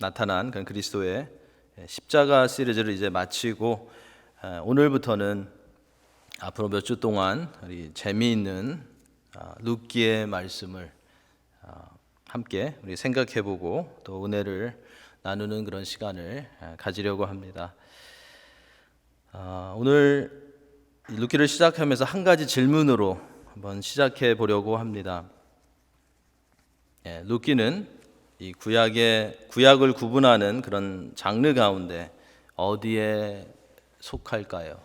나타난 그런 그리스도의 십자가 시리즈를 이제 마치고 오늘부터는 앞으로 몇 주 동안 우리 재미있는 룻기의 말씀을 함께 우리 생각해보고 또 은혜를 나누는 그런 시간을 가지려고 합니다. 오늘 룻기를 시작하면서 한 가지 질문으로 한번 시작해 보려고 합니다. 룻기는 이 구약을 구분하는 그런 장르 가운데 어디에 속할까요?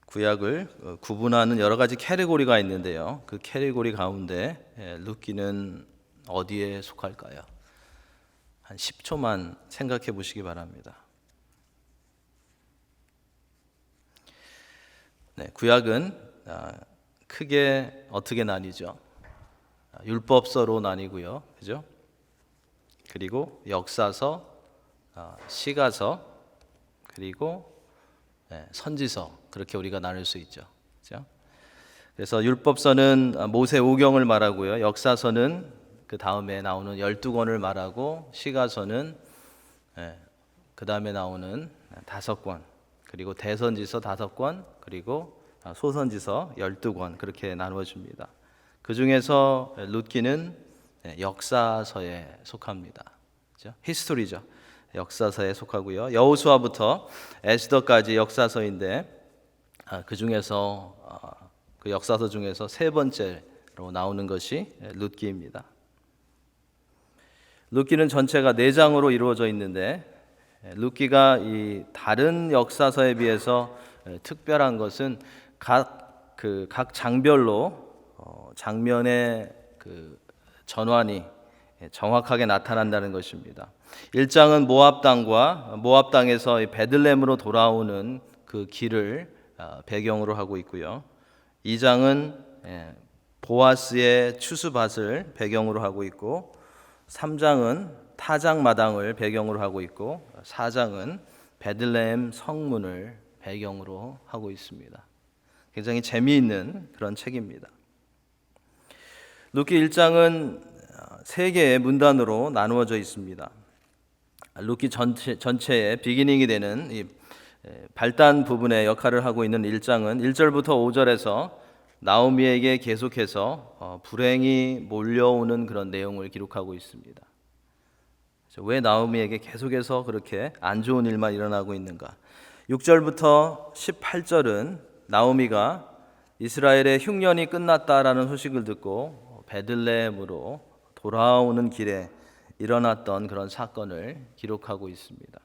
구약을 구분하는 여러 가지 캐리고리가 있는데요. 그 캐리고리 가운데 룻기는 어디에 속할까요? 한 10초만 생각해 보시기 바랍니다. 구약은 크게 어떻게 나뉘죠? 율법서로 나뉘고요, 그죠? 그리고 역사서, 시가서, 그리고 선지서, 그렇게 우리가 나눌 수 있죠, 그죠? 그래서 율법서는 모세 오경을 말하고요, 역사서는 그 다음에 나오는 12권을 말하고, 시가서는 그 다음에 나오는 5권, 그리고 대선지서 5권, 그리고 소선지서 12권, 그렇게 나누어집니다. 그 중에서 룻기는 역사서에 속합니다. 그렇죠? 히스토리죠. 역사서에 속하고요. 여호수아부터 에스더까지 역사서인데 그 중에서 그 역사서 중에서 세 번째로 나오는 것이 룻기입니다. 룻기는 전체가 4장으로 이루어져 있는데 룻기가 이 다른 역사서에 비해서 특별한 것은 각 장별로 장면의 그 전환이 정확하게 나타난다는 것입니다. 1장은 모압 땅에서 베들레헴으로 돌아오는 그 길을 배경으로 하고 있고요. 2장은 보아스의 추수밭을 배경으로 하고 있고, 3장은 타작 마당을 배경으로 하고 있고, 4장은 베들레헴 성문을 배경으로 하고 있습니다. 굉장히 재미있는 그런 책입니다. 룻기 1장은 3개의 문단으로 나누어져 있습니다. 룻기 전체의 비기닝이 되는 이 발단 부분의 역할을 하고 있는 1장은 1절부터 5절에서 나오미에게 계속해서 불행이 몰려오는 그런 내용을 기록하고 있습니다. 왜 나오미에게 계속해서 그렇게 안 좋은 일만 일어나고 있는가? 6절부터 18절은 나오미가 이스라엘의 흉년이 끝났다라는 소식을 듣고 베들레헴으로 돌아오는 길에 일어났던 그런 사건을 기록하고 있습니다.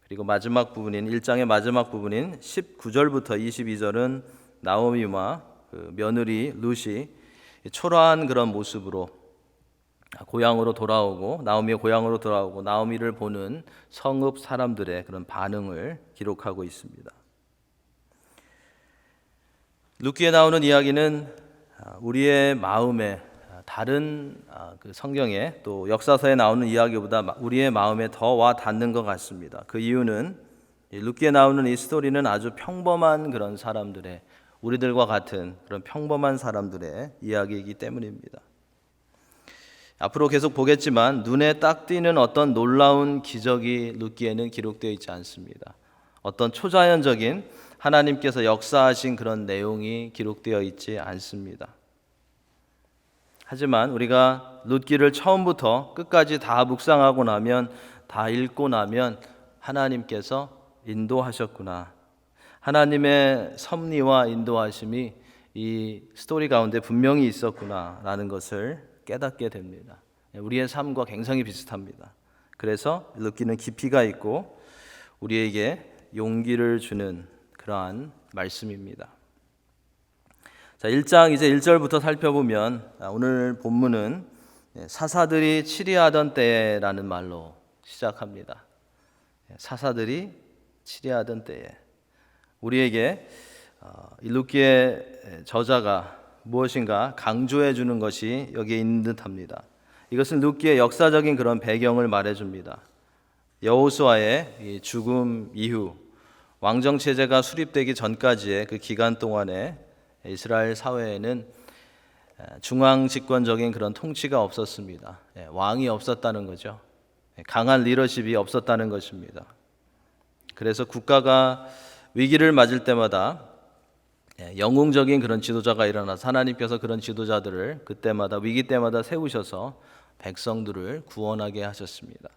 그리고 마지막 부분인 1장의 마지막 부분인 19절부터 22절은 나오미와 그 며느리 룻이 초라한 그런 모습으로 고향으로 돌아오고, 나오미의 고향으로 돌아오고 나오미를 보는 성읍 사람들의 그런 반응을 기록하고 있습니다. 룻기에 나오는 이야기는 우리의 마음에 다른 그 성경에 또 역사서에 나오는 이야기보다 우리의 마음에 더 와 닿는 것 같습니다. 그 이유는 룻기에 나오는 이 스토리는 아주 평범한 그런 사람들의, 우리들과 같은 그런 평범한 사람들의 이야기이기 때문입니다. 앞으로 계속 보겠지만 눈에 딱 띄는 어떤 놀라운 기적이 룻기에는 기록되어 있지 않습니다. 어떤 초자연적인 하나님께서 역사하신 그런 내용이 기록되어 있지 않습니다. 하지만 우리가 룻기를 처음부터 끝까지 다 묵상하고 나면, 다 읽고 나면 하나님께서 인도하셨구나, 하나님의 섭리와 인도하심이 이 스토리 가운데 분명히 있었구나 라는 것을 깨닫게 됩니다. 우리의 삶과 굉장히 비슷합니다. 그래서 룻기는 깊이가 있고 우리에게 용기를 주는 그러한 말씀입니다. 자, 1장 이제 1절부터 살펴보면 오늘 본문은 사사들이 치리하던 때라는 말로 시작합니다. 사사들이 치리하던 때에 우리에게 이 룻기의 저자가 무엇인가 강조해 주는 것이 여기에 있는 듯합니다. 이것은 룻기의 역사적인 그런 배경을 말해줍니다. 여호수아의 죽음 이후 왕정 체제가 수립되기 전까지의 그 기간 동안에 이스라엘 사회에는 중앙 집권적인 그런 통치가 없었습니다. 왕이 없었다는 거죠. 강한 리더십이 없었다는 것입니다. 그래서 국가가 위기를 맞을 때마다 영웅적인 그런 지도자가 일어나서 하나님께서 그런 지도자들을 그때마다 위기 때마다 세우셔서 백성들을 구원하게 하셨습니다.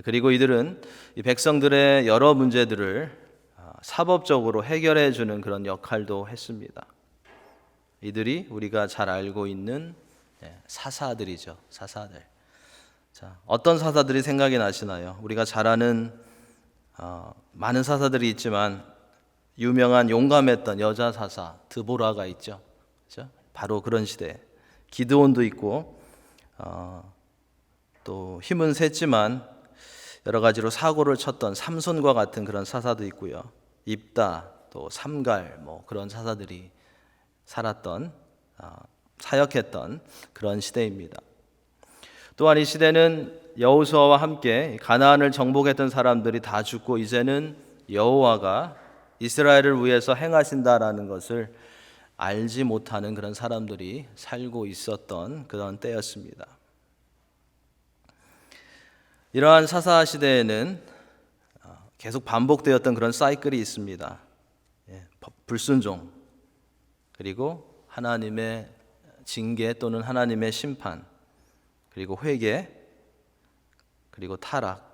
그리고 이들은 이 백성들의 여러 문제들을 사법적으로 해결해 주는 그런 역할도 했습니다. 이들이 우리가 잘 알고 있는 사사들이죠. 사사들. 자, 어떤 사사들이 생각이 나시나요? 우리가 잘 아는 많은 사사들이 있지만 유명한 용감했던 여자 사사 드보라가 있죠. 그렇죠? 바로 그런 시대. 기드온도 있고 또 힘은 셌지만 여러 가지로 사고를 쳤던 삼손과 같은 그런 사사도 있고요. 입다, 또 삼갈 뭐 그런 사사들이 살았던 사역했던 그런 시대입니다. 또한 이 시대는 여호수아와 함께 가나안을 정복했던 사람들이 다 죽고 이제는 여호와가 이스라엘을 위해서 행하신다라는 것을 알지 못하는 그런 사람들이 살고 있었던 그런 때였습니다. 이러한 사사 시대에는 계속 반복되었던 그런 사이클이 있습니다. 불순종, 그리고 하나님의 징계 또는 하나님의 심판, 그리고 회개, 그리고 타락,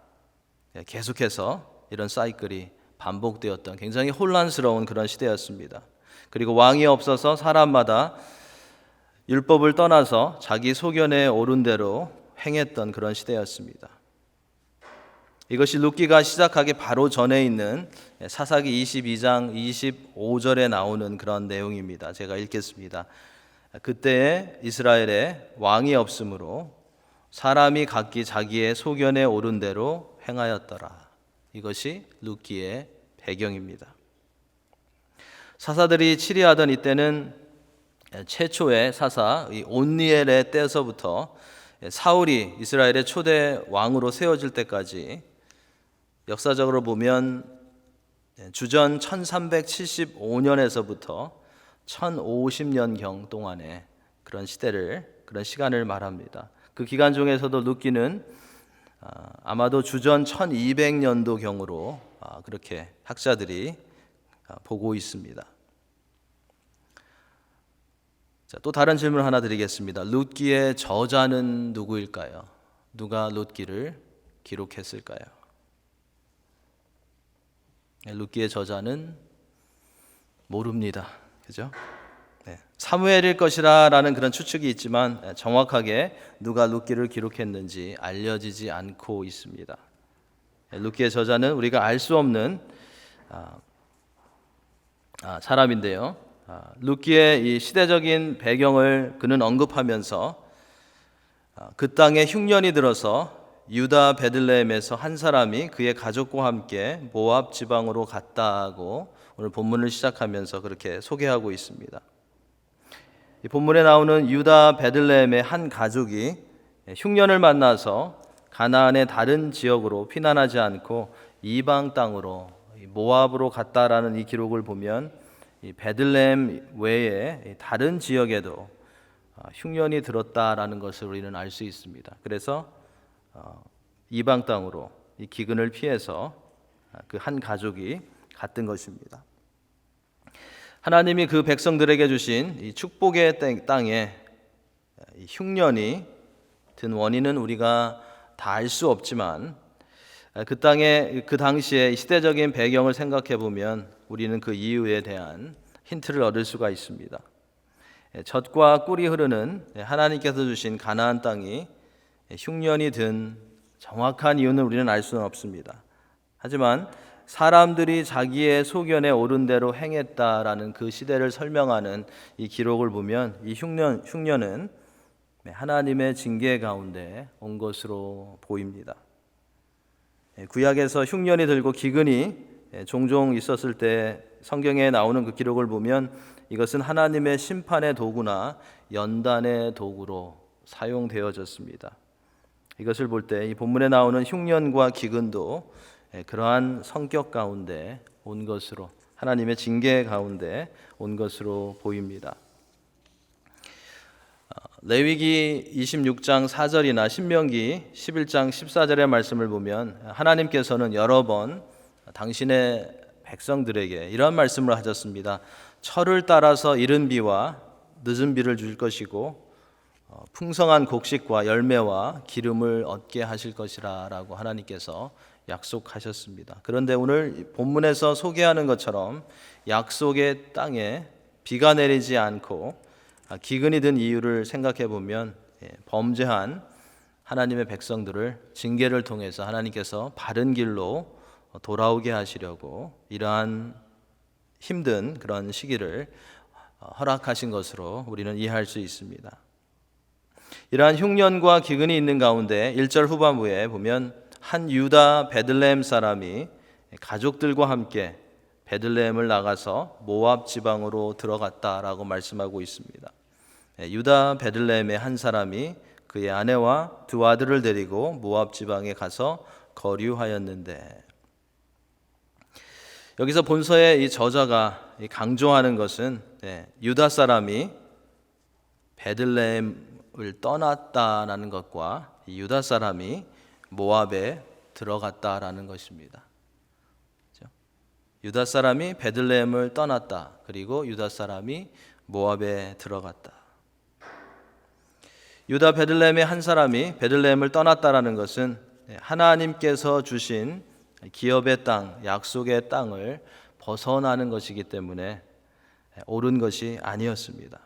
계속해서 이런 사이클이 반복되었던 굉장히 혼란스러운 그런 시대였습니다. 그리고 왕이 없어서 사람마다 율법을 떠나서 자기 소견에 오른 대로 행했던 그런 시대였습니다. 이것이 룻기가 시작하기 바로 전에 있는 사사기 22장 25절에 나오는 그런 내용입니다. 제가 읽겠습니다. 그때에 이스라엘에 왕이 없으므로 사람이 각기 자기의 소견에 오른 대로 행하였더라. 이것이 룻기의 배경입니다. 사사들이 치리하던 이때는 최초의 사사 온니엘의 때서부터 사울이 이스라엘의 초대 왕으로 세워질 때까지 역사적으로 보면 주전 1375년에서부터 1050년경 동안의 그런 시간을 말합니다. 그 기간 중에서도 룻기는 아마도 주전 1200년도경으로 그렇게 학자들이 보고 있습니다. 자, 또 다른 질문 하나 드리겠습니다. 룻기의 저자는 누구일까요? 누가 룻기를 기록했을까요? 룻기의 저자는 모릅니다. 그죠? 사무엘일 것이라는 그런 추측이 있지만 정확하게 누가 룻기를 기록했는지 알려지지 않고 있습니다. 룻기의 저자는 우리가 알 수 없는 사람인데요. 룻기의 이 시대적인 배경을 그는 언급하면서 그 땅에 흉년이 들어서 유다 베들레헴에서 한 사람이 그의 가족과 함께 모압 지방으로 갔다고 오늘 본문을 시작하면서 그렇게 소개하고 있습니다. 이 본문에 나오는 유다 베들레헴의 한 가족이 흉년을 만나서 가나안의 다른 지역으로 피난하지 않고 이방 땅으로 모압으로 갔다라는 이 기록을 보면 이 베들레헴 외에 다른 지역에도 흉년이 들었다라는 것을 우리는 알 수 있습니다. 그래서 이방 땅으로 이 기근을 피해서 그 한 가족이 갔던 것입니다. 하나님이 그 백성들에게 주신 이 축복의 땅에 흉년이 든 원인은 우리가 다 알 수 없지만 그 땅에 그 당시의 시대적인 배경을 생각해 보면 우리는 그 이유에 대한 힌트를 얻을 수가 있습니다. 젖과 꿀이 흐르는 하나님께서 주신 가나안 땅이 흉년이 든 정확한 이유는 우리는 알 수는 없습니다. 하지만 사람들이 자기의 소견에 오른 대로 행했다라는 그 시대를 설명하는 이 기록을 보면 이 흉년은 하나님의 징계 가운데 온 것으로 보입니다. 구약에서 흉년이 들고 기근이 종종 있었을 때 성경에 나오는 그 기록을 보면 이것은 하나님의 심판의 도구나 연단의 도구로 사용되어졌습니다. 이것을 볼 때 이 본문에 나오는 흉년과 기근도 그러한 성격 가운데 온 것으로, 하나님의 징계 가운데 온 것으로 보입니다. 레위기 26장 4절이나 신명기 11장 14절의 말씀을 보면 하나님께서는 여러 번 당신의 백성들에게 이런 말씀을 하셨습니다. 철을 따라서 이른 비와 늦은 비를 줄 것이고 풍성한 곡식과 열매와 기름을 얻게 하실 것이라 라고 하나님께서 약속하셨습니다. 그런데 오늘 본문에서 소개하는 것처럼 약속의 땅에 비가 내리지 않고 기근이 든 이유를 생각해 보면 범죄한 하나님의 백성들을 징계를 통해서 하나님께서 바른 길로 돌아오게 하시려고 이러한 힘든 그런 시기를 허락하신 것으로 우리는 이해할 수 있습니다. 이러한 흉년과 기근이 있는 가운데 1절 후반부에 보면 한 유다 베들레헴 사람이 가족들과 함께 베들레헴을 나가서 모압 지방으로 들어갔다라고 말씀하고 있습니다. 유다 베들레헴의 한 사람이 그의 아내와 두 아들을 데리고 모압 지방에 가서 거류하였는데, 여기서 본서의 이 저자가 강조하는 것은 유다 사람이 베들레헴을 떠났다라는 것과 유다 사람이 모압에 들어갔다라는 것입니다. 유다 사람이 베들레헴을 떠났다. 그리고 유다 사람이 모압에 들어갔다. 유다 베들레헴의 한 사람이 베들레헴을 떠났다라는 것은 하나님께서 주신 기업의 땅, 약속의 땅을 벗어나는 것이기 때문에 옳은 것이 아니었습니다.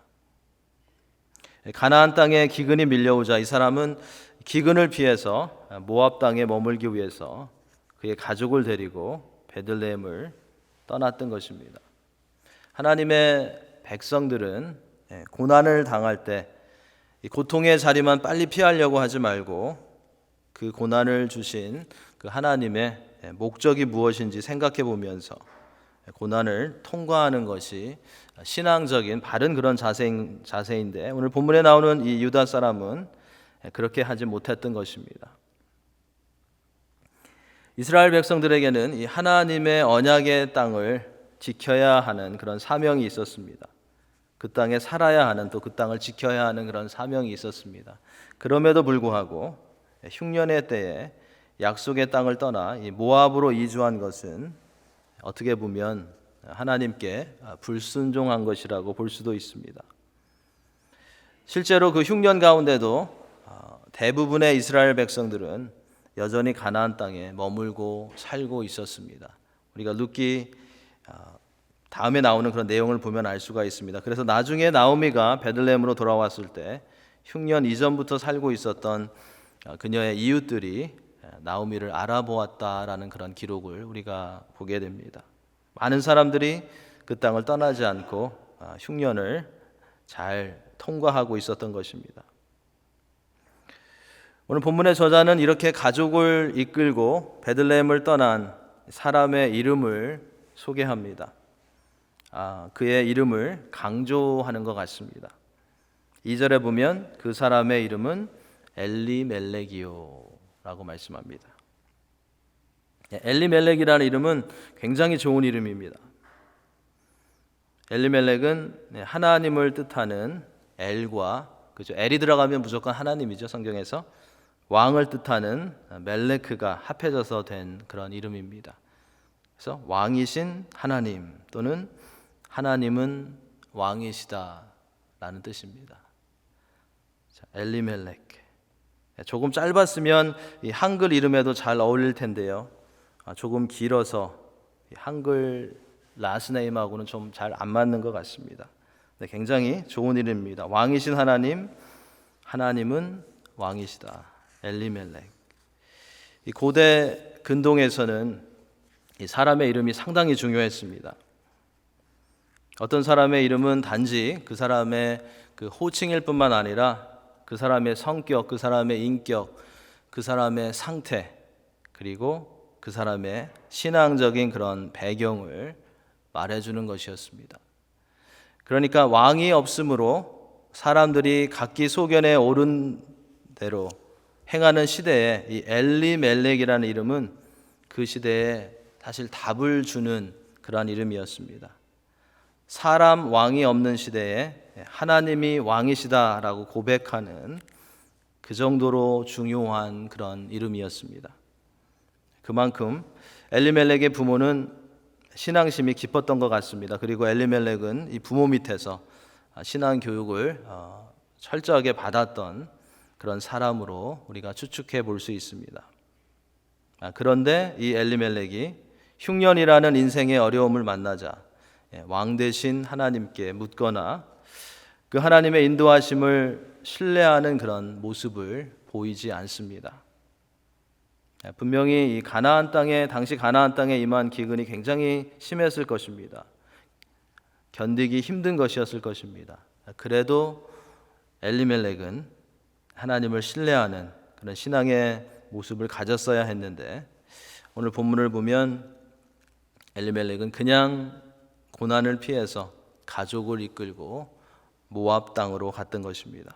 가나안 땅에 기근이 밀려오자 이 사람은 기근을 피해서 모압 땅에 머물기 위해서 그의 가족을 데리고 베들레헴을 떠났던 것입니다. 하나님의 백성들은 고난을 당할 때 고통의 자리만 빨리 피하려고 하지 말고 그 고난을 주신 그 하나님의 목적이 무엇인지 생각해 보면서 고난을 통과하는 것이 신앙적인 바른 그런 자세인데, 오늘 본문에 나오는 이 유다 사람은 그렇게 하지 못했던 것입니다. 이스라엘 백성들에게는 이 하나님의 언약의 땅을 지켜야 하는 그런 사명이 있었습니다. 그 땅에 살아야 하는, 또 그 땅을 지켜야 하는 그런 사명이 있었습니다. 그럼에도 불구하고 흉년의 때에 약속의 땅을 떠나 이 모압으로 이주한 것은 어떻게 보면 하나님께 불순종한 것이라고 볼 수도 있습니다. 실제로 그 흉년 가운데도 대부분의 이스라엘 백성들은 여전히 가나안 땅에 머물고 살고 있었습니다. 우리가 룻기 다음에 나오는 그런 내용을 보면 알 수가 있습니다. 그래서 나중에 나오미가 베들레헴으로 돌아왔을 때 흉년 이전부터 살고 있었던 그녀의 이웃들이 나오미를 알아보았다라는 그런 기록을 우리가 보게 됩니다. 많은 사람들이 그 땅을 떠나지 않고 흉년을 잘 통과하고 있었던 것입니다. 오늘 본문의 저자는 이렇게 가족을 이끌고 베들레헴을 떠난 사람의 이름을 소개합니다. 그의 이름을 강조하는 것 같습니다. 2절에 보면 그 사람의 이름은 엘리멜렉이요 라고 말씀합니다. 엘리멜렉이라는 이름은 굉장히 좋은 이름입니다. 엘리멜렉은 하나님을 뜻하는 엘과, 그죠? 엘이 들어가면 무조건 하나님이죠. 성경에서 왕을 뜻하는 멜레크가 합해져서 된 그런 이름입니다. 그래서 왕이신 하나님 또는 하나님은 왕이시다 라는 뜻입니다. 엘리멜렉, 조금 짧았으면 이 한글 이름에도 잘 어울릴 텐데요, 조금 길어서 한글 라스네임하고는 좀 잘 안 맞는 것 같습니다. 굉장히 좋은 이름입니다. 왕이신 하나님, 하나님은 왕이시다. 엘리멜렉. 이 고대 근동에서는 이 사람의 이름이 상당히 중요했습니다. 어떤 사람의 이름은 단지 그 사람의 그 호칭일 뿐만 아니라 그 사람의 성격, 그 사람의 인격, 그 사람의 상태, 그리고 그 사람의 신앙적인 그런 배경을 말해주는 것이었습니다. 그러니까 왕이 없으므로 사람들이 각기 소견에 오른 대로 행하는 시대에 이 엘리멜렉이라는 이름은 그 시대에 사실 답을 주는 그러한 이름이었습니다. 사람 왕이 없는 시대에 하나님이 왕이시다라고 고백하는 그 정도로 중요한 그런 이름이었습니다. 그만큼 엘리멜렉의 부모는 신앙심이 깊었던 것 같습니다. 그리고 엘리멜렉은 이 부모 밑에서 신앙 교육을 철저하게 받았던 그런 사람으로 우리가 추측해 볼 수 있습니다. 그런데 이 엘리멜렉이 흉년이라는 인생의 어려움을 만나자 왕 대신 하나님께 묻거나 그 하나님의 인도하심을 신뢰하는 그런 모습을 보이지 않습니다. 분명히 이 당시 가나안 땅에 임한 기근이 굉장히 심했을 것입니다. 견디기 힘든 것이었을 것입니다. 그래도 엘리멜렉은 하나님을 신뢰하는 그런 신앙의 모습을 가졌어야 했는데, 오늘 본문을 보면 엘리멜렉은 그냥 고난을 피해서 가족을 이끌고 모압 땅으로 갔던 것입니다.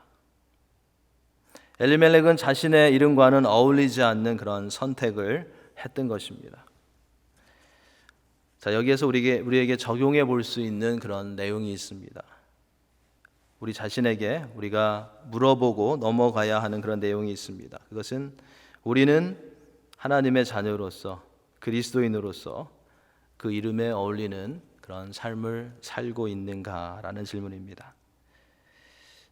엘리멜렉은 자신의 이름과는 어울리지 않는 그런 선택을 했던 것입니다. 자, 여기에서 우리에게 적용해 볼 수 있는 그런 내용이 있습니다. 우리 자신에게 우리가 물어보고 넘어가야 하는 그런 내용이 있습니다. 그것은 우리는 하나님의 자녀로서, 그리스도인으로서 그 이름에 어울리는 그런 삶을 살고 있는가라는 질문입니다.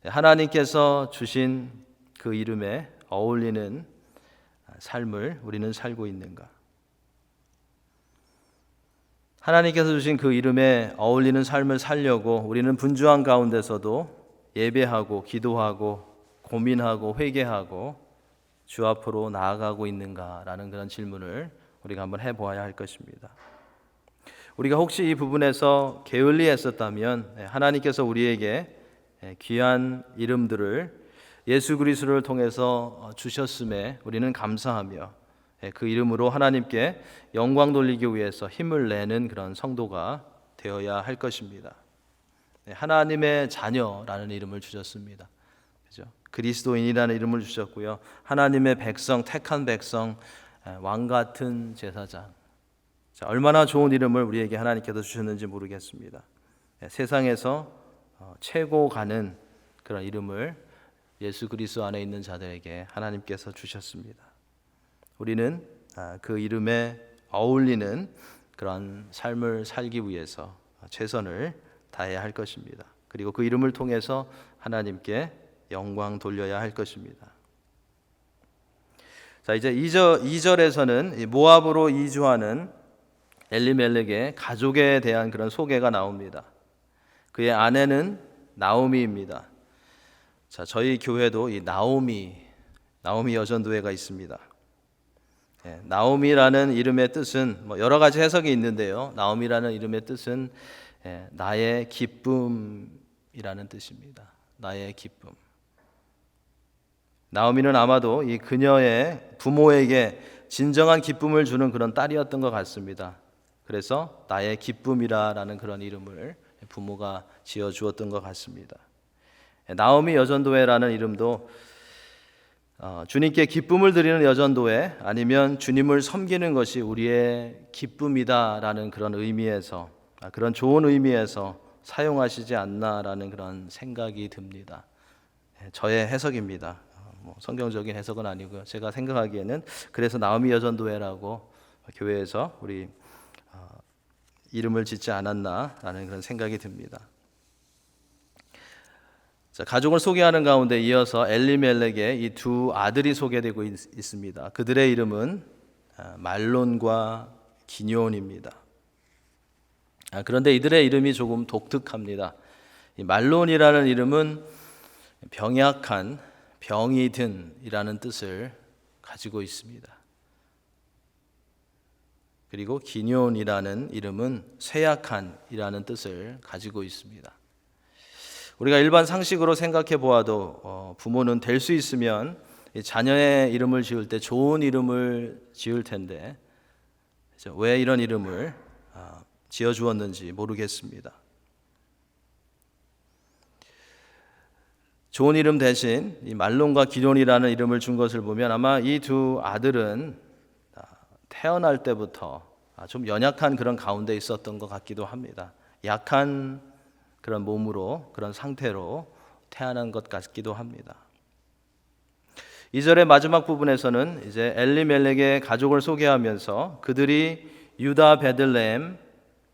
하나님께서 주신 그 이름에 어울리는 삶을 우리는 살고 있는가? 하나님께서 주신 그 이름에 어울리는 삶을 살려고 우리는 분주한 가운데서도 예배하고 기도하고 고민하고 회개하고 주 앞으로 나아가고 있는가라는 그런 질문을 우리가 한번 해보아야 할 것입니다. 우리가 혹시 이 부분에서 게을리했었다면 하나님께서 우리에게 귀한 이름들을 예수 그리스도를 통해서 주셨음에 우리는 감사하며 그 이름으로 하나님께 영광 돌리기 위해서 힘을 내는 그런 성도가 되어야 할 것입니다. 하나님의 자녀라는 이름을 주셨습니다. 그죠? 그리스도인이라는 이름을 주셨고요. 하나님의 백성, 택한 백성, 왕 같은 제사장. 자, 얼마나 좋은 이름을 우리에게 하나님께서 주셨는지 모르겠습니다. 세상에서 최고 가는 그런 이름을 예수 그리스도 안에 있는 자들에게 하나님께서 주셨습니다. 우리는 그 이름에 어울리는 그런 삶을 살기 위해서 최선을 다해야 할 것입니다. 그리고 그 이름을 통해서 하나님께 영광 돌려야 할 것입니다. 자, 이제 2절에서는 모압으로 이주하는 엘리멜렉의 가족에 대한 그런 소개가 나옵니다. 그의 아내는 나오미입니다. 자, 저희 교회도 이 나오미 여전도회가 있습니다. 나오미라는 이름의 뜻은 여러 가지 해석이 있는데요. 나오미라는 이름의 뜻은 나의 기쁨이라는 뜻입니다. 나의 기쁨. 나오미는 아마도 이 그녀의 부모에게 진정한 기쁨을 주는 그런 딸이었던 것 같습니다. 그래서 나의 기쁨이라는 그런 이름을 부모가 지어 주었던 것 같습니다. 나오미 여전도회라는 이름도 주님께 기쁨을 드리는 여전도회, 아니면 주님을 섬기는 것이 우리의 기쁨이다라는 그런 의미에서, 그런 좋은 의미에서 사용하시지 않나라는 그런 생각이 듭니다. 저의 해석입니다. 성경적인 해석은 아니고요. 제가 생각하기에는 그래서 나오미 여전도회라고 교회에서 우리 이름을 짓지 않았나라는 그런 생각이 듭니다. 자, 가족을 소개하는 가운데 이어서 엘리멜렉의 이 두 아들이 소개되고 있습니다. 그들의 이름은 말론과 기럧입니다. 그런데 이들의 이름이 조금 독특합니다. 이 말론이라는 이름은 병약한, 병이 든이라는 뜻을 가지고 있습니다. 그리고 기럧이라는 이름은 쇠약한이라는 뜻을 가지고 있습니다. 우리가 일반 상식으로 생각해 보아도 부모는 될 수 있으면 자녀의 이름을 지을 때 좋은 이름을 지을 텐데 왜 이런 이름을 지어 주었는지 모르겠습니다. 좋은 이름 대신 이 말론과 기럧이라는 이름을 준 것을 보면 아마 이 두 아들은 태어날 때부터 좀 연약한 그런 가운데 있었던 것 같기도 합니다. 약한 그런 몸으로, 그런 상태로 태어난 것 같기도 합니다. 2절의 마지막 부분에서는 이제 엘리멜렉의 가족을 소개하면서 그들이 유다 베들레헴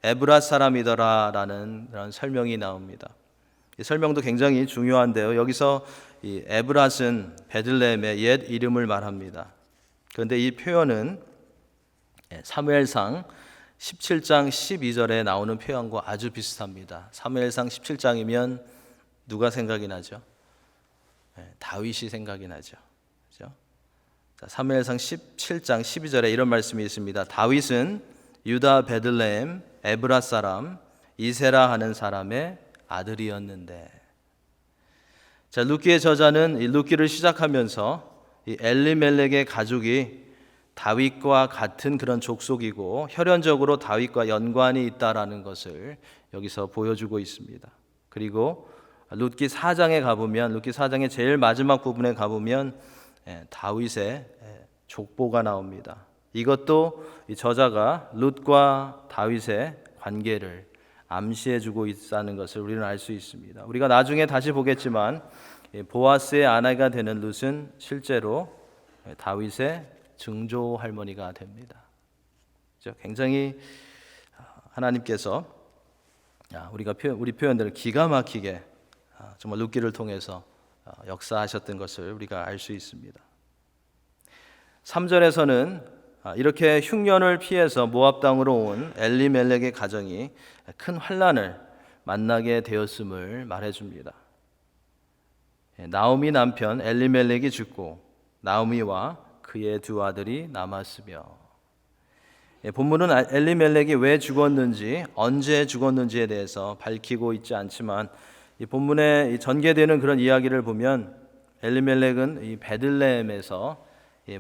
에브랏 사람이더라라는 그런 설명이 나옵니다. 이 설명도 굉장히 중요한데요. 여기서 이 에브랏은 베들레헴의 옛 이름을 말합니다. 그런데 이 표현은 사무엘상 17장 12절에 나오는 표현과 아주 비슷합니다. 사무엘상 17장이면 누가 생각이 나죠? 다윗이 생각이 나죠. 그렇죠? 사무엘상 17장 12절에 이런 말씀이 있습니다. 다윗은 유다 베들레헴 에브랏 사람 이세라 하는 사람의 아들이었는데. 자, 룻기의 저자는 이 룻기를 시작하면서 이 엘리멜렉의 가족이 다윗과 같은 그런 족속이고 혈연적으로 다윗과 연관이 있다라는 것을 여기서 보여주고 있습니다. 그리고 룻기 4장에 가보면, 룻기 4장의 제일 마지막 부분에 가보면 다윗의 족보가 나옵니다. 이것도 이 저자가 룻과 다윗의 관계를 암시해주고 있다는 것을 우리는 알 수 있습니다. 우리가 나중에 다시 보겠지만 보아스의 아내가 되는 룻은 실제로 다윗의 증조 할머니가 됩니다. 굉장히 하나님께서 우리 표현들을 기가 막히게 정말 룻기를 통해서 역사하셨던 것을 우리가 알 수 있습니다. 3절에서는 이렇게 흉년을 피해서 모압 땅으로 온 엘리멜렉의 가정이 큰 환난을 만나게 되었음을 말해줍니다. 나오미 남편 엘리멜렉이 죽고 나오미와 그의 두 아들이 남았으며, 본문은 엘리멜렉이 왜 죽었는지, 언제 죽었는지에 대해서 밝히고 있지 않지만 이 본문에 전개되는 그런 이야기를 보면 엘리멜렉은 이 베들레헴에서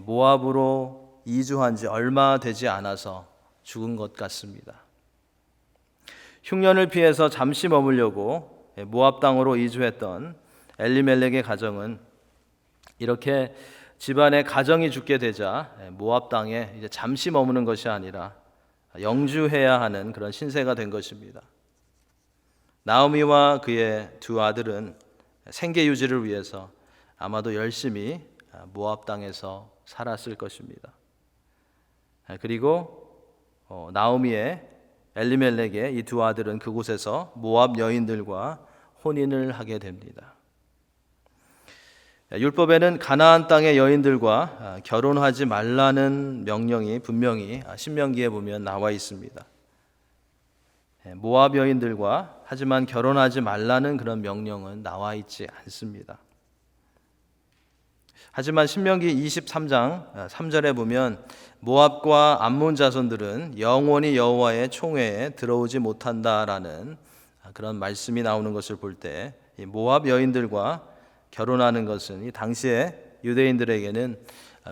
모압으로 이주한 지 얼마 되지 않아서 죽은 것 같습니다. 흉년을 피해서 잠시 머물려고 모압 땅으로 이주했던 엘리멜렉의 가정은 이렇게 집안의 가정이 죽게 되자 모압 땅에 이제 잠시 머무는 것이 아니라 영주해야 하는 그런 신세가 된 것입니다. 나오미와 그의 두 아들은 생계 유지를 위해서 아마도 열심히 모압 땅에서 살았을 것입니다. 그리고 나오미의 엘리멜렉의 이 두 아들은 그곳에서 모압 여인들과 혼인을 하게 됩니다. 율법에는 가나안 땅의 여인들과 결혼하지 말라는 명령이 분명히 신명기에 보면 나와 있습니다. 모압 여인들과 하지만 결혼하지 말라는 그런 명령은 나와 있지 않습니다. 하지만 신명기 23장 3절에 보면 모압과 암몬 자손들은 영원히 여호와의 총회에 들어오지 못한다라는 그런 말씀이 나오는 것을 볼 때 모압 여인들과 결혼하는 것은 이 당시에 유대인들에게는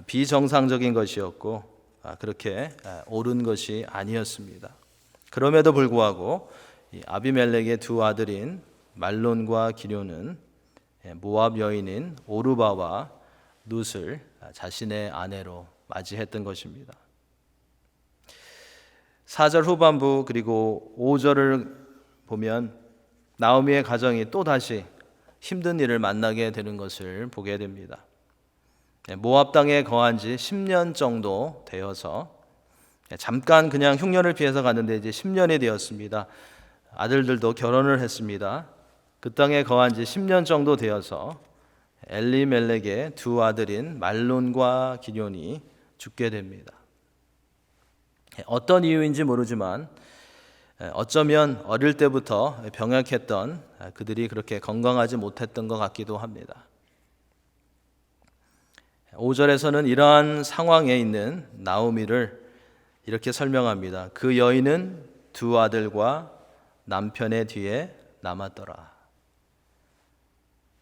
비정상적인 것이었고 그렇게 옳은 것이 아니었습니다. 그럼에도 불구하고 아비멜렉의 두 아들인 말론과 기럯은 모압 여인인 오르바와 룻을 자신의 아내로 맞이했던 것입니다. 4절 후반부 그리고 5절을 보면 나오미의 가정이 또다시 힘든 일을 만나게 되는 것을 보게 됩니다. 모압 땅에 거한 지 10년 정도 되어서 잠깐 그냥 흉년을 피해서 갔는데 이제 10년이 되었습니다. 아들들도 결혼을 했습니다. 그 땅에 거한 지 10년 정도 되어서 엘리멜렉의 두 아들인 말론과 기럯이 죽게 됩니다. 어떤 이유인지 모르지만 어쩌면 어릴 때부터 병약했던 그들이 그렇게 건강하지 못했던 것 같기도 합니다. 5절에서는 이러한 상황에 있는 나오미를 이렇게 설명합니다. 그 여인은 두 아들과 남편의 뒤에 남았더라.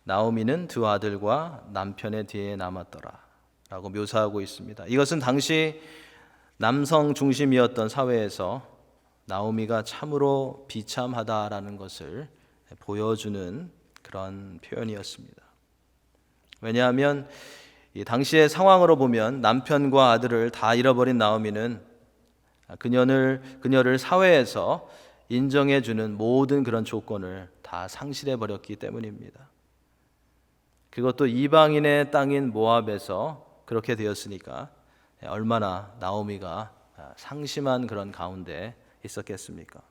나오미는 두 아들과 남편의 뒤에 남았더라 라고 묘사하고 있습니다. 이것은 당시 남성 중심이었던 사회에서 나오미가 참으로 비참하다라는 것을 보여주는 그런 표현이었습니다. 왜냐하면 이 당시의 상황으로 보면 남편과 아들을 다 잃어버린 나오미는 그녀를 사회에서 인정해주는 모든 그런 조건을 다 상실해 버렸기 때문입니다. 그것도 이방인의 땅인 모압에서 그렇게 되었으니까 얼마나 나오미가 상심한 그런 가운데 있었겠습니까?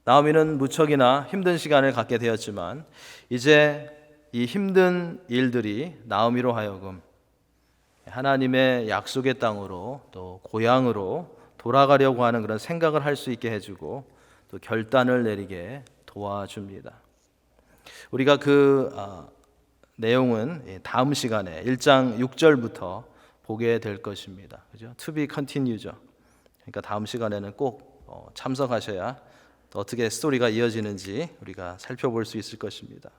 나오미는 무척이나 힘든 시간을 갖게 되었지만 이제 이 힘든 일들이 나오미로 하여금 하나님의 약속의 땅으로 또 고향으로 돌아가려고 하는 그런 생각을 할 수 있게 해주고 또 결단을 내리게 도와줍니다. 우리가 그 내용은 다음 시간에 1장 6절부터 보게 될 것입니다. 그죠? To be continue죠. 그러니까 다음 시간에는 꼭 참석하셔야 또 어떻게 스토리가 이어지는지 우리가 살펴볼 수 있을 것입니다.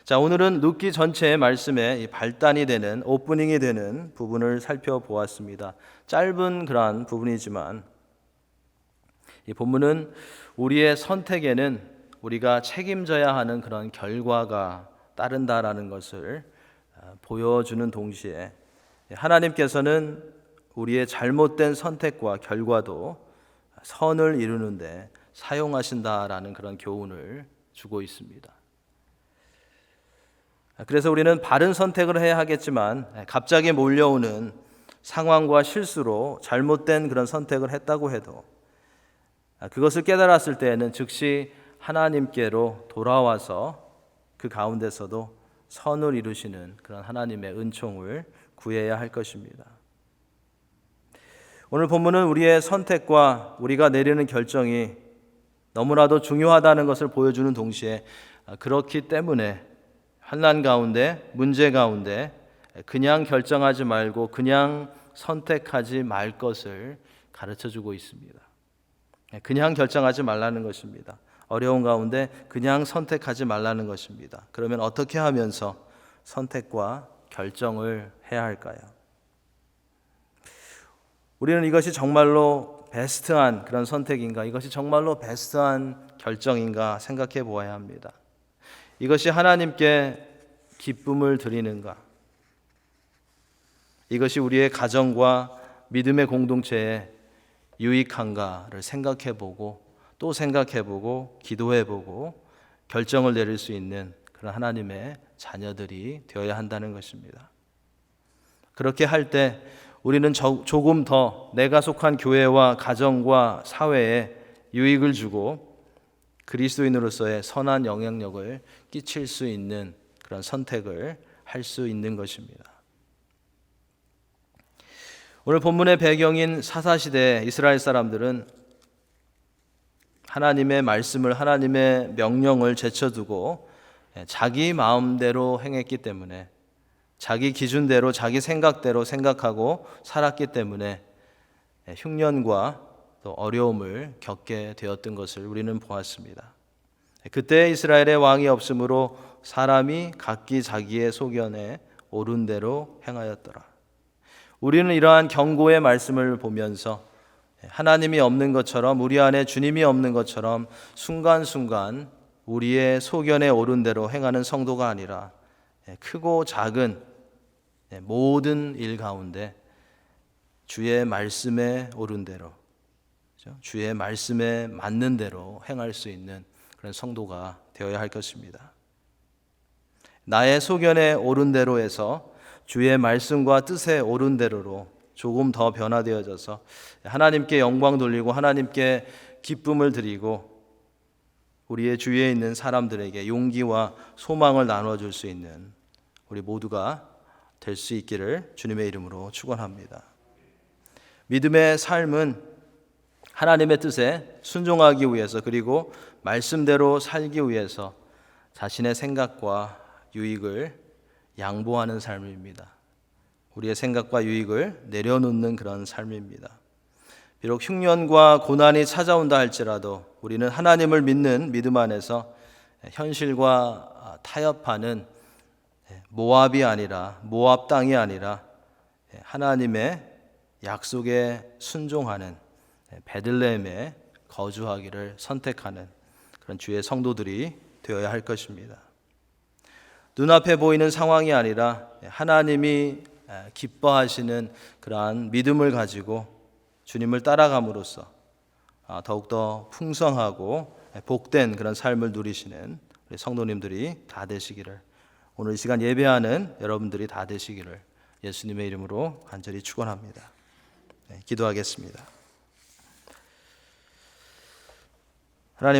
자, 오늘은 룻기 전체의 말씀에 발단이 되는 오프닝이 되는 부분을 살펴보았습니다. 짧은 그러한 부분이지만 이 본문은 우리의 선택에는 우리가 책임져야 하는 그런 결과가 따른다라는 것을 보여주는 동시에 하나님께서는 우리의 잘못된 선택과 결과도 선을 이루는데 사용하신다라는 그런 교훈을 주고 있습니다. 그래서 우리는 바른 선택을 해야 하겠지만 갑자기 몰려오는 상황과 실수로 잘못된 그런 선택을 했다고 해도 그것을 깨달았을 때에는 즉시 하나님께로 돌아와서 그 가운데서도 선을 이루시는 그런 하나님의 은총을 구해야 할 것입니다. 오늘 본문은 우리의 선택과 우리가 내리는 결정이 너무나도 중요하다는 것을 보여주는 동시에 그렇기 때문에 환난 가운데, 문제 가운데 그냥 결정하지 말고 그냥 선택하지 말 것을 가르쳐주고 있습니다. 그냥 결정하지 말라는 것입니다. 어려운 가운데 그냥 선택하지 말라는 것입니다. 그러면 어떻게 하면서 선택과 결정을 해야 할까요? 우리는 이것이 정말로 베스트한 그런 선택인가, 이것이 정말로 베스트한 결정인가 생각해 보아야 합니다. 이것이 하나님께 기쁨을 드리는가? 이것이 우리의 가정과 믿음의 공동체에 유익한가를 생각해 보고 또 생각해 보고 기도해 보고 결정을 내릴 수 있는 그런 하나님의 자녀들이 되어야 한다는 것입니다. 그렇게 할 때 우리는 조금 더 내가 속한 교회와 가정과 사회에 유익을 주고 그리스도인으로서의 선한 영향력을 끼칠 수 있는 그런 선택을 할 수 있는 것입니다. 오늘 본문의 배경인 사사시대 이스라엘 사람들은 하나님의 말씀을, 하나님의 명령을 제쳐두고 자기 마음대로 행했기 때문에, 자기 기준대로 자기 생각대로 생각하고 살았기 때문에 흉년과 또 어려움을 겪게 되었던 것을 우리는 보았습니다. 그때 이스라엘의 왕이 없으므로 사람이 각기 자기의 소견에 옳은 대로 행하였더라. 우리는 이러한 경고의 말씀을 보면서 하나님이 없는 것처럼, 우리 안에 주님이 없는 것처럼 순간순간 우리의 소견에 옳은 대로 행하는 성도가 아니라 크고 작은 모든 일 가운데 주의 말씀에 옳은 대로, 주의 말씀에 맞는 대로 행할 수 있는 그런 성도가 되어야 할 것입니다. 나의 소견에 옳은 대로에서 주의 말씀과 뜻에 옳은 대로로 조금 더 변화되어져서 하나님께 영광 돌리고 하나님께 기쁨을 드리고 우리의 주위에 있는 사람들에게 용기와 소망을 나눠줄 수 있는 우리 모두가 될 수 있기를 주님의 이름으로 축원합니다. 믿음의 삶은 하나님의 뜻에 순종하기 위해서, 그리고 말씀대로 살기 위해서 자신의 생각과 유익을 양보하는 삶입니다. 우리의 생각과 유익을 내려놓는 그런 삶입니다. 비록 흉년과 고난이 찾아온다 할지라도 우리는 하나님을 믿는 믿음 안에서 현실과 타협하는 모압이 아니라, 모압 땅이 아니라 하나님의 약속에 순종하는 베들레헴에 거주하기를 선택하는 그런 주의 성도들이 되어야 할 것입니다. 눈앞에 보이는 상황이 아니라 하나님이 기뻐하시는 그러한 믿음을 가지고 주님을 따라감으로써 더욱더 풍성하고 복된 그런 삶을 누리시는 우리 성도님들이 다 되시기를, 오늘 이 시간 예배하는 여러분들이 다 되시기를 예수님의 이름으로 간절히 축원합니다. 기도하겠습니다. 하나님